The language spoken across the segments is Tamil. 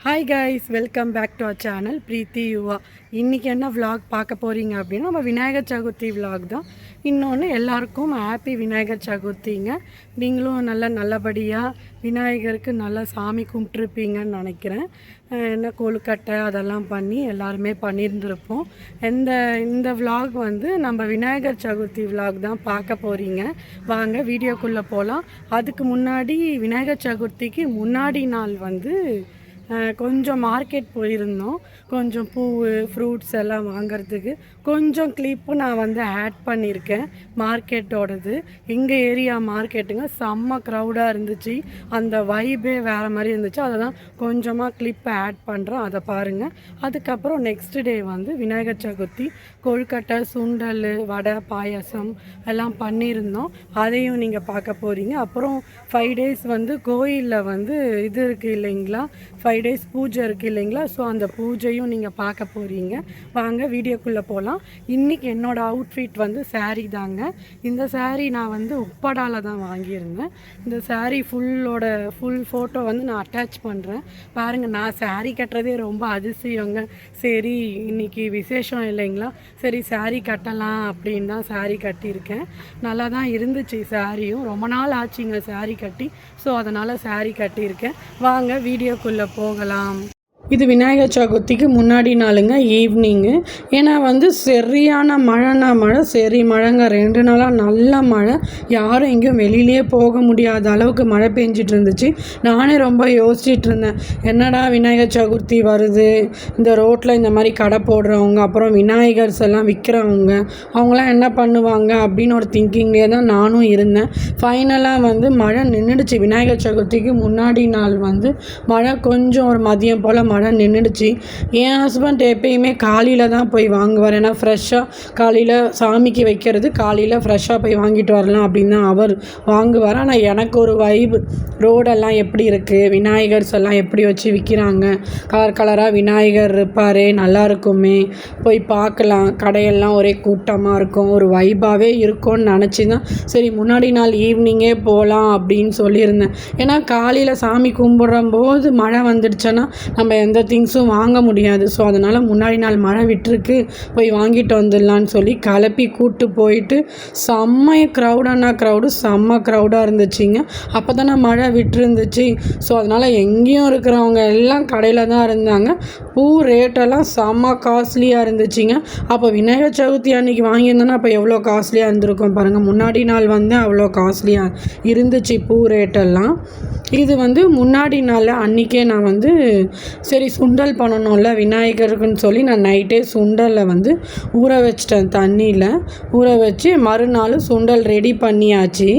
Hi guys, welcome back to our channel Preethi Yuva. இன்றைக்கி என்ன விலாக் பார்க்க போகிறீங்க அப்படின்னா, நம்ம விநாயகர் சதுர்த்தி விலாக் தான். இன்னொன்று எல்லாருக்கும் ஹாப்பி விநாயகர் சதுர்த்திங்க. நீங்களும் நல்லபடியாக விநாயகருக்கு நல்லா சாமி கும்பிட்ருப்பீங்கன்னு நினைக்கிறேன். என்ன கொழுக்கட்டை அதெல்லாம் பண்ணி எல்லாருமே பண்ணியிருந்துருப்போம். இந்த விலாக் வந்து நம்ம விநாயகர் சதுர்த்தி விலாக் தான் பார்க்க போகிறீங்க. வாங்க வீடியோக்குள்ளே போகலாம். அதுக்கு முன்னாடி விநாயகர் சதுர்த்திக்கு முன்னாடி நாள் வந்து கொஞ்சம் மார்க்கெட் போயிருந்தோம். கொஞ்சம் பூ ஃப்ரூட்ஸ் எல்லாம் வாங்கிறதுக்கு கொஞ்சம் கிளிப்பு நான் வந்து ஆட் பண்ணியிருக்கேன். மார்க்கெட்டோடது எங்கள் ஏரியா மார்க்கெட்டுங்க, செம்ம க்ரௌடாக இருந்துச்சு. அந்த வைபே வேறு மாதிரி இருந்துச்சு. அதை தான் கொஞ்சமாக கிளிப்பை ஆட் பண்ணுறோம், அதை பாருங்கள். அதுக்கப்புறம் நெக்ஸ்ட் டே வந்து விநாயகர் சதுர்த்தி கொழுக்கட்டை, சுண்டல், வடை, பாயசம் எல்லாம் பண்ணியிருந்தோம். அதையும் நீங்கள் பார்க்க போகிறீங்க. அப்புறம் 5 days வந்து கோயிலில் வந்து இது இருக்குது இல்லைங்களா, 5 days பூஜை இருக்குது இல்லைங்களா. ஸோ அந்த பூஜையும் நீங்கள் பார்க்க போகிறீங்க. வாங்க வீடியோக்குள்ளே போகலாம். இன்றைக்கி என்னோடய அவுட்ஃபிட் வந்து சாரீ தாங்க. இந்த சாரீ நான் வந்து உப்படாவில் தான் வாங்கியிருந்தேன். இந்த சாரீ ஃபுல் ஃபோட்டோ வந்து நான் அட்டாச் பண்ணுறேன் பாருங்கள். நான் சாரீ கட்டுறதே ரொம்ப அதிசயங்க. சரி இன்றைக்கி விசேஷம் இல்லைங்களா, சரி சாரீ கட்டலாம் அப்படின்னு தான் சாரீ கட்டியிருக்கேன். நல்லா தான் இருந்துச்சு சாரியும். ரொம்ப நாள் ஆச்சுங்க சாரீ கட்டி. ஸோ அதனால் சாரீ கட்டியிருக்கேன். வாங்க வீடியோக்குள்ளே போகலாம். இது விநாயகர் சதுர்த்திக்கு முன்னாடி நாளுங்க, ஈவினிங்கு. ஏன்னா வந்து சரியான மழை, சரி மழைங்க. 2 நாளாக நல்ல மழை. யாரும் எங்கேயும் வெளியிலே போக முடியாத அளவுக்கு மழை பெஞ்சிட்டு இருந்துச்சு. நானே ரொம்ப யோசிச்சுட்டு இருந்தேன், என்னடா விநாயகர் சதுர்த்தி வருது, இந்த ரோட்டில் இந்த மாதிரி கடை போடுறவங்க, அப்புறம் விநாயகர்ஸ் எல்லாம் விற்கிறவங்க, அவங்களாம் என்ன பண்ணுவாங்க அப்படின்னு ஒரு திங்கிங்லேயே தான் நானும் இருந்தேன். ஃபைனலாக வந்து மழை நின்றுடுச்சு. விநாயகர் சதுர்த்திக்கு முன்னாடி நாள் வந்து மழை கொஞ்சம் ஒரு மதியம் போல் மழை நின்றுடுச்சு. என் ஹஸ்பண்ட் எப்பயுமே காலையில் தான் போய் வாங்குவார். ஏன்னா ஃப்ரெஷ்ஷாக காலையில் சாமிக்கு வைக்கிறது, காலையில் ஃப்ரெஷ்ஷாக போய் வாங்கிட்டு வரலாம் அப்படின்னு தான் அவர் வாங்குவார். ஆனால் எனக்கு ஒரு வைப், ரோடெல்லாம் எப்படி இருக்குது, விநாயகர்ஸ் எல்லாம் எப்படி வச்சு விற்கிறாங்க, கலராக விநாயகர் இருப்பார், நல்லா இருக்குமே, போய் பார்க்கலாம், கடையெல்லாம் ஒரே கூட்டமாக இருக்கும், ஒரு வைப்பாகவே இருக்கும்னு நினச்சி தான் சரி முன்னாடி நாள் ஈவினிங்கே போகலாம் அப்படின்னு சொல்லியிருந்தேன். ஏன்னா காலையில் சாமி கும்பிட்றம்போது மழை வந்துடுச்சுன்னா நம்ம எந்த திங்ஸும் வாங்க முடியாது. ஸோ அதனால் முன்னாடி நாள் மழை விட்டுருக்கு, போய் வாங்கிட்டு வந்துடலான்னு சொல்லி கிளப்பி கூப்பிட்டு போயிட்டு செம்ம செம்ம க்ரௌடாக இருந்துச்சுங்க. அப்போ தானே மழை விட்டுருந்துச்சு. ஸோ அதனால் எங்கேயும் இருக்கிறவங்க எல்லாம் கடையில் தான் இருந்தாங்க. பூ ரேட்டெல்லாம் செம்ம காஸ்ட்லியாக இருந்துச்சுங்க. அப்போ விநாயகர் சதுர்த்தி அன்றைக்கி வாங்கியிருந்தோன்னா அப்போ எவ்வளோ காஸ்ட்லியாக இருந்திருக்கும் பாருங்கள். முன்னாடி நாள் வந்து அவ்வளோ காஸ்ட்லியாக இருந்துச்சு பூ ரேட்டெல்லாம். இது வந்து முன்னாடி நாள் அன்றைக்கே நான் வந்து சரி சுண்டல் பண்ணணும்ல விநாயகருக்குன்னு சொல்லி நான் நைட்டே சுண்டலை வந்து ஊற வச்சிட்டேன். தண்ணியில் ஊற வச்சு மறுநாள் சுண்டல் ரெடி பண்ணியாச்சு.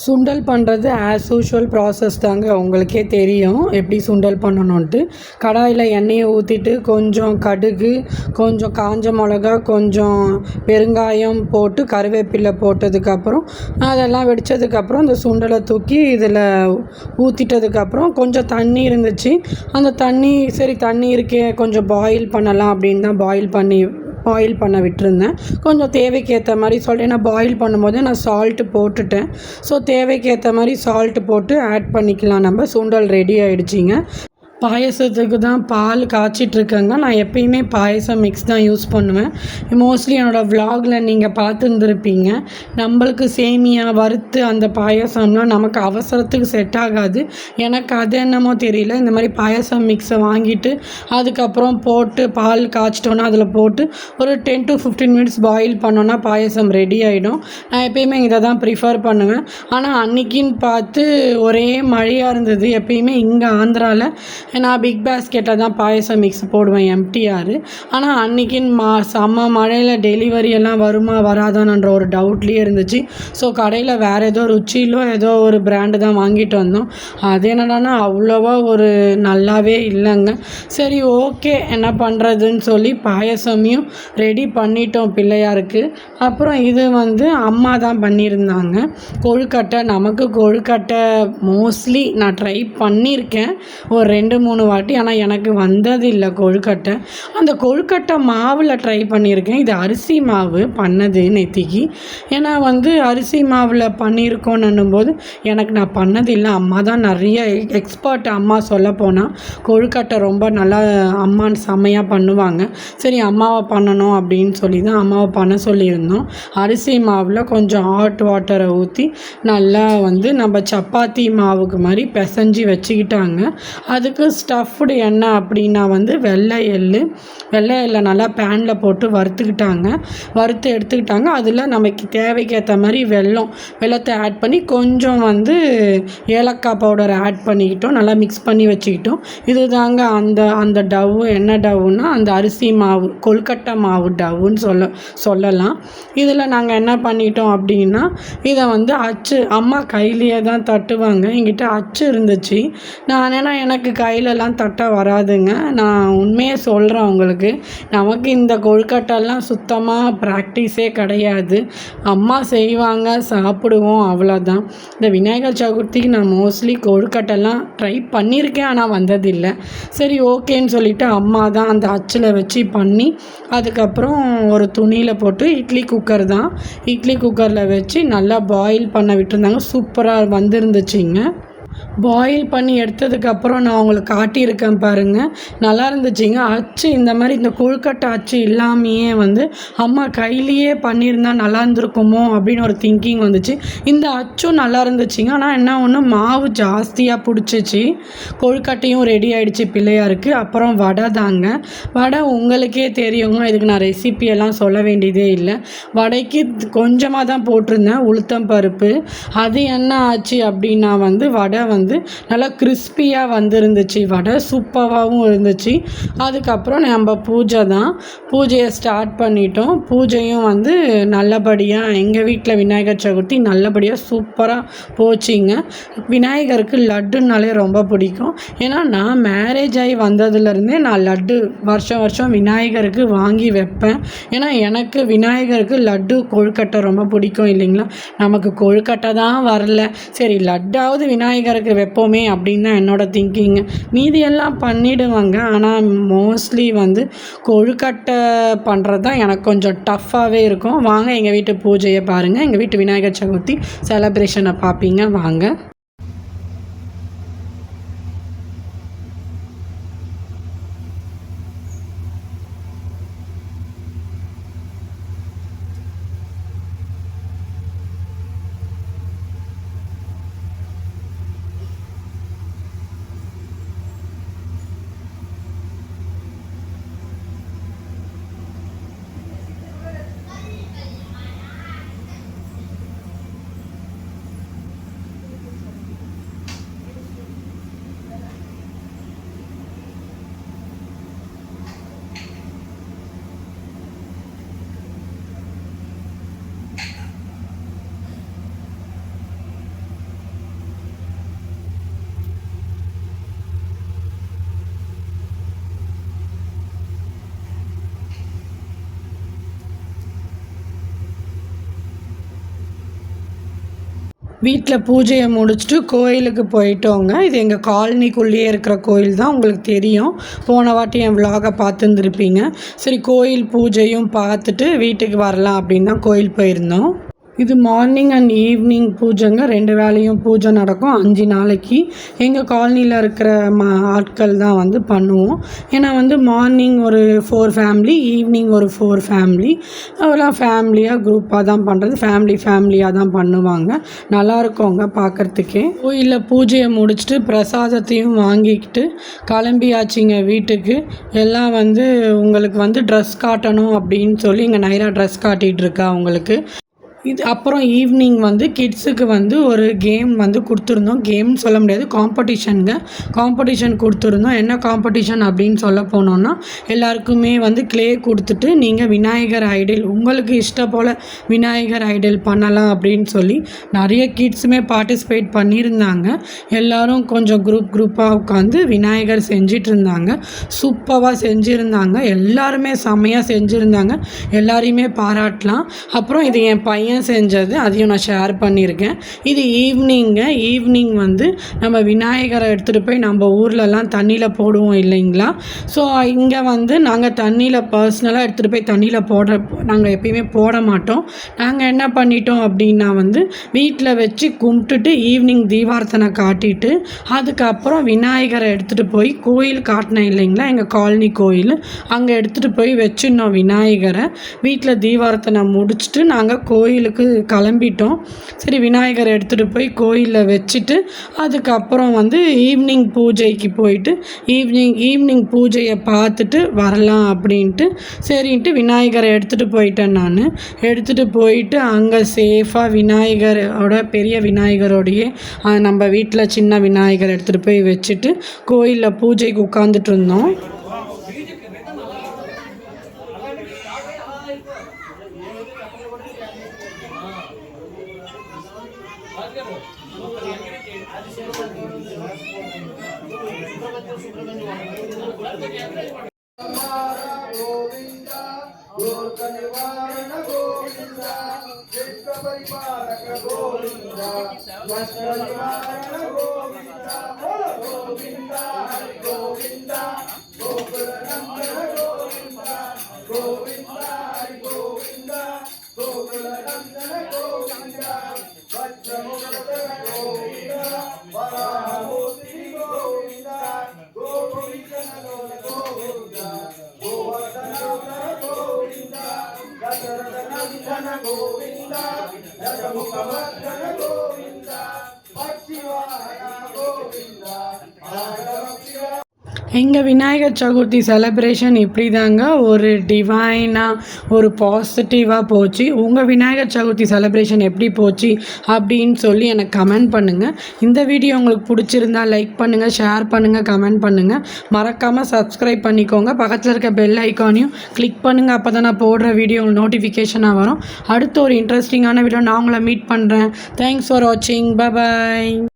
சுண்டல் பண்ணுறது ஆஸ் யூஷுவல் ப்ராசஸ் தாங்க, உங்களுக்கே தெரியும் எப்படி சுண்டல் பண்ணணுன்ட்டு. கடாயில் எண்ணெயை ஊற்றிட்டு கொஞ்சம் கடுகு, கொஞ்சம் காஞ்ச மிளகா, கொஞ்சம் பெருங்காயம் போட்டு கருவேப்பிலை போட்டதுக்கப்புறம் அதெல்லாம் வெடித்ததுக்கப்புறம் இந்த சுண்டலை தூக்கி இதில் ஊற்றிட்டதுக்கப்புறம் கொஞ்சம் தண்ணி இருந்துச்சு. அந்த தண்ணி இருக்கே கொஞ்சம் பாயில் பண்ணலாம் அப்படின்னு தான் பாயில் பண்ண விட்டுருந்தேன். கொஞ்சம் தேவைக்கு ஏற்ற மாதிரி ஏன்னா பாயில் பண்ணும்போது நான் சால்ட்டு போட்டுட்டேன். ஸோ தேவைக்கு ஏற்ற மாதிரி சால்ட்டு போட்டு ஆட் பண்ணிக்கலாம். நம்ம சுண்டல் ரெடி ஆகிடுச்சிங்க. பாயசத்துக்கு தான் பால் காய்ச்சிட்ருக்கேங்க. நான் எப்பயுமே பாயசம் மிக்ஸ் தான் யூஸ் பண்ணுவேன். மோஸ்ட்லி என்னோடய விலாகில் நீங்கள் பார்த்துருந்துருப்பீங்க. நம்மளுக்கு சேமியா வறுத்து அந்த பாயசம்லாம் நமக்கு அவசரத்துக்கு செட் ஆகாது. எனக்கு அது என்னமோ தெரியல, இந்த மாதிரி பாயசம் மிக்ஸை வாங்கிட்டு அதுக்கப்புறம் போட்டு பால் காய்ச்சிட்டோன்னா அதில் போட்டு ஒரு 10 to 15 minutes பாயில் பண்ணோன்னா பாயசம் ரெடி ஆகிடும். நான் எப்பயுமே இதை தான் ப்ரிஃபர் பண்ணுவேன். ஆனால் அன்றைக்கின்னு பார்த்து ஒரே மழையாக இருந்தது. எப்பயுமே இங்கே ஆந்திராவில் நான் பிக் பாஸ்கெட்டில் தான் பாயசம் மிக்ஸ் போடுவேன், எம்டிஆர். ஆனால் அன்றைக்கின்னு செம்ம மழையில் டெலிவரி எல்லாம் வருமா வராதான்ற ஒரு டவுட்லேயே இருந்துச்சு. ஸோ கடையில் வேறு ஏதோ ருச்சியிலோ ஏதோ ஒரு பிராண்டு தான் வாங்கிட்டு வந்தோம். அது என்னடானா அவ்வளோவா ஒரு நல்லாவே இல்லைங்க. சரி ஓகே என்ன பண்ணுறதுன்னு சொல்லி பாயசமையும் ரெடி பண்ணிட்டோம் பிள்ளையாருக்கு. அப்புறம் இது வந்து அம்மா தான் பண்ணியிருந்தாங்க கொழுக்கட்டை. நமக்கு கொழுக்கட்டை மோஸ்ட்லி நான் ட்ரை பண்ணியிருக்கேன் ஒரு 2 2-3 வாட்டி. ஆனால் எனக்கு வந்தது இல்லை கொழுக்கட்டை. அந்த கொழுக்கட்டை மாவில் ட்ரை பண்ணியிருக்கேன். இது அரிசி மாவு பண்ணது நேத்திக்கு. ஏன்னா வந்து அரிசி மாவில் பண்ணியிருக்கோன்னும்போது எனக்கு நான் பண்ணதில்லை. அம்மா தான் நிறைய எக்ஸ்பர்ட். அம்மா சொல்லப்போனால் கொழுக்கட்டை ரொம்ப நல்லா அம்மான்னு செம்மையாக பண்ணுவாங்க. சரி அம்மாவை பண்ணணும் அப்படின்னு சொல்லி தான் அம்மாவை பண்ண சொல்லியிருந்தோம். அரிசி மாவில் கொஞ்சம் ஹாட் வாட்டரை ஊற்றி நல்லா வந்து நம்ம சப்பாத்தி மாவுக்கு மாதிரி பிசைஞ்சு வச்சுக்கிட்டாங்க. அதுக்கு ஸ்டஃப்டு என்ன அப்படின்னா வந்து வெள்ளை எள்ளை நல்லா பேனில் போட்டு வறுத்து எடுத்துக்கிட்டாங்க. அதில் நமக்கு தேவைக்கேற்ற மாதிரி வெல்லத்தை ஆட் பண்ணி கொஞ்சம் வந்து ஏலக்காய் பவுடரை ஆட் பண்ணிக்கிட்டோம். நல்லா மிக்ஸ் பண்ணி வச்சுக்கிட்டோம். இது தாங்க அந்த டவ்வு. என்ன டவ்வுன்னா அந்த அரிசி மாவு கொழுக்கட்டை மாவு டவ்வுன்னு சொல்லலாம். இதில் நாங்கள் என்ன பண்ணிட்டோம் அப்படின்னா இதை வந்து அம்மா கையிலேயே தான் தட்டுவாங்க. என்கிட்ட அச்சு இருந்துச்சு. ஏன்னா எனக்கு கையிலலாம் தட்ட வராதுங்க. நான் உண்மையை சொல்கிறேன் உங்களுக்கு. நமக்கு இந்த கொழுக்கட்டைலாம் சுத்தமாக ப்ராக்டிஸே கிடையாது. அம்மா செய்வாங்க, சாப்பிடுவோம், அவ்வளோதான். இந்த விநாயகர் சதுர்த்திக்கு நான் மோஸ்ட்லி கொழுக்கட்டைலாம் ட்ரை பண்ணியிருக்கேன், ஆனால் வந்ததில்லை. சரி ஓகேன்னு சொல்லிவிட்டு அம்மா தான் அந்த அச்சில் வச்சு பண்ணி அதுக்கப்புறம் ஒரு துணியில் போட்டு இட்லி குக்கரில் வச்சு நல்லா பாயில் பண்ண விட்டுருந்தாங்க. சூப்பராக வந்திருந்துச்சிங்க. பாயில் பண்ணி எடுத்ததுக்கப்புறம் நான் உங்களுக்கு காட்டியிருக்கேன் பாருங்கள். நல்லா இருந்துச்சுங்க. அச்சு இந்த மாதிரி இந்த கொழுக்கட்டை அச்சு இல்லாமையே வந்து அம்மா கையிலேயே பண்ணியிருந்தா நல்லா இருந்திருக்குமோ அப்படின்னு ஒரு திங்கிங் வந்துச்சு. இந்த அச்சும் நல்லா இருந்துச்சுங்க. ஆனால் என்ன ஒன்று மாவு ஜாஸ்தியாக பிடிச்சிச்சு. கொழுக்கட்டையும் ரெடி ஆகிடுச்சு பிள்ளையாருக்கு. அப்புறம் வடை தாங்க. வடை உங்களுக்கே தெரியுங்க. இதுக்கு நான் ரெசிபியெல்லாம் சொல்ல வேண்டியதே இல்லை. வடைக்கு கொஞ்சமாக தான் போட்டிருந்தேன் உளுத்தம் பருப்பு. அது என்ன ஆச்சு அப்படின்னா வந்து வடை வந்து நல்லா கிறிஸ்பியாக வந்துருந்துச்சு. வடை சூப்பராகவும் இருந்துச்சு. அதுக்கப்புறம் நம்ம பூஜையை ஸ்டார்ட் பண்ணிட்டோம். பூஜையும் வந்து நல்லபடியாக எங்கள் வீட்டில் விநாயகர் சதுர்த்தி நல்லபடியாக சூப்பராக போச்சுங்க. விநாயகருக்கு லட்டுனாலே ரொம்ப பிடிக்கும். ஏன்னா நான் மேரேஜ் ஆகி வந்ததுலேருந்தே நான் லட்டு வருஷம் விநாயகருக்கு வாங்கி வைப்பேன். ஏன்னா எனக்கு விநாயகருக்கு லட்டு கொழுக்கட்டை ரொம்ப பிடிக்கும் இல்லைங்களா. நமக்கு கொழுக்கட்டை தான் வரல, சரி லட்டாவது விநாயகருக்கு வைப்போமே அப்படின்னு தான் என்னோடய திங்கிங்கு. மீதியெல்லாம் பண்ணிவிடுவாங்க. ஆனால் மோஸ்ட்லி வந்து கொழுக்கட்டை பண்ணுறது தான் எனக்கு கொஞ்சம் டஃப்பாகவே இருக்கும். வாங்க எங்கள் வீட்டு பூஜையை பாருங்கள். எங்கள் வீட்டு விநாயகர் சதுர்த்தி செலப்ரேஷனை பார்ப்பீங்க வாங்க. வீட்டில் பூஜையை முடிச்சுட்டு கோயிலுக்கு போயிட்டோங்க. இது எங்கள் காலனிக்குள்ளேயே இருக்கிற கோயில் தான். உங்களுக்கு தெரியும், போன வாட்டி என் விலாகை பார்த்துருந்துருப்பீங்க. சரி கோயில் பூஜையும் பார்த்துட்டு வீட்டுக்கு வரலாம் அப்படின்னு தான் கோயில் போயிருந்தோம். இது மார்னிங் அண்ட் ஈவினிங் பூஜைங்க. 2 வேளையும் பூஜை நடக்கும் 5 நாளைக்கு. எங்கள் காலனியில் இருக்கிற ஆட்கள் தான் வந்து பண்ணுவோம். ஏன்னா வந்து மார்னிங் ஒரு 4 ஃபேமிலி, ஈவினிங் ஒரு 4 ஃபேமிலி, அதெல்லாம் ஃபேமிலியாக குரூப்பாக தான் பண்ணுறது. ஃபேமிலியாக தான் பண்ணுவாங்க. நல்லாயிருக்குங்க பார்க்குறதுக்கே. கோயிலில் பூஜையை முடிச்சுட்டு பிரசாதத்தையும் வாங்கிக்கிட்டு கிளம்பியாச்சுங்க வீட்டுக்கு. எல்லாம் வந்து உங்களுக்கு வந்து ட்ரெஸ் காட்டணும் அப்படின்னு சொல்லி இங்கே நைரா ட்ரெஸ் காட்டிகிட்டு இருக்கா உங்களுக்கு. இது அப்புறம் ஈவினிங் வந்து கிட்ஸுக்கு வந்து ஒரு கேம் வந்து கொடுத்துருந்தோம். கேம்னு சொல்ல முடியாது, காம்படிஷன் கொடுத்துருந்தோம். என்ன காம்படிஷன் அப்படின்னு சொல்ல போனோன்னா, எல்லாருக்குமே வந்து க்ளே கொடுத்துட்டு நீங்கள் விநாயகர் ஐடல் உங்களுக்கு இஷ்டம் போல் விநாயகர் ஐடல் பண்ணலாம் அப்படின்னு சொல்லி நிறைய கிட்ஸுமே பார்ட்டிசிபேட் பண்ணியிருந்தாங்க. எல்லோரும் கொஞ்சம் குரூப்பாக உட்காந்து விநாயகர் செஞ்சிட்டு இருந்தாங்க. சூப்பராக செஞ்சுருந்தாங்க. எல்லாருமே செம்மையாக செஞ்சுருந்தாங்க. எல்லாரையுமே பாராட்டலாம். அப்புறம் இது என் பையன் பையன் செஞ்சது, அதையும் நான் ஷேர் பண்ணியிருக்கேன். இது ஈவினிங் வந்து நம்ம விநாயகரை எடுத்துகிட்டு போய் நம்ம ஊர்லலாம் தண்ணியில் போடுவோம் இல்லைங்களா. ஸோ இங்கே வந்து நாங்கள் தண்ணியில் பர்சனலாக எடுத்துகிட்டு போய் தண்ணியில் நாங்கள் எப்பயுமே போட மாட்டோம். நாங்கள் என்ன பண்ணிட்டோம் அப்படின்னா வந்து வீட்டில் வச்சு கும்பிட்டுட்டு ஈவினிங் தீபார்த்தனை காட்டிட்டு அதுக்கப்புறம் விநாயகரை எடுத்துகிட்டு போய் கோயில் காட்டினேன் இல்லைங்களா, எங்கள் காலனி கோயில், அங்கே எடுத்துகிட்டு போய் வச்சுருந்தோம் விநாயகரை. வீட்டில் தீபார்த்தனை முடிச்சுட்டு நாங்கள் கோயிலுக்கு கிளம்பிட்டோம். சரி, விநாயகரை எடுத்துகிட்டு போய் கோயிலில் வச்சுட்டு அதுக்கப்புறம் வந்து ஈவினிங் பூஜைக்கு போயிட்டு ஈவினிங் பூஜையை பார்த்துட்டு வரலாம் அப்படின்ட்டு சரின்ட்டு விநாயகரை எடுத்துகிட்டு போயிட்டேன். நான் எடுத்துகிட்டு போயிட்டு அங்கே சேஃபாக பெரிய விநாயகரோடையே நம்ம வீட்டில் சின்ன விநாயகர் எடுத்துகிட்டு போய் வச்சுட்டு கோயிலில் பூஜைக்கு உட்காந்துட்டு இருந்தோம். எங்கள் விநாயகர் சதுர்த்தி செலிப்ரேஷன் இப்படி தாங்க ஒரு டிவைனாக ஒரு பாசிட்டிவாக போச்சு. உங்கள் விநாயகர் சதுர்த்தி செலிப்ரேஷன் எப்படி போச்சு அப்படின்னு சொல்லி எனக்கு கமெண்ட் பண்ணுங்கள். இந்த வீடியோ உங்களுக்கு பிடிச்சிருந்தா லைக் பண்ணுங்கள், ஷேர் பண்ணுங்கள், கமெண்ட் பண்ணுங்கள். மறக்காமல் சப்ஸ்கிரைப் பண்ணிக்கோங்க. பக்கத்தில் இருக்க பெல் ஐக்கானையும் கிளிக் பண்ணுங்கள். அப்போ தான் நான் போடுற வீடியோ உங்களுக்கு நோட்டிஃபிகேஷனாக வரும். அடுத்த ஒரு இன்ட்ரெஸ்டிங்கான வீடியோ நான் உங்களை மீட் பண்ணுறேன். தேங்க்ஸ் ஃபார் வாட்சிங். பை.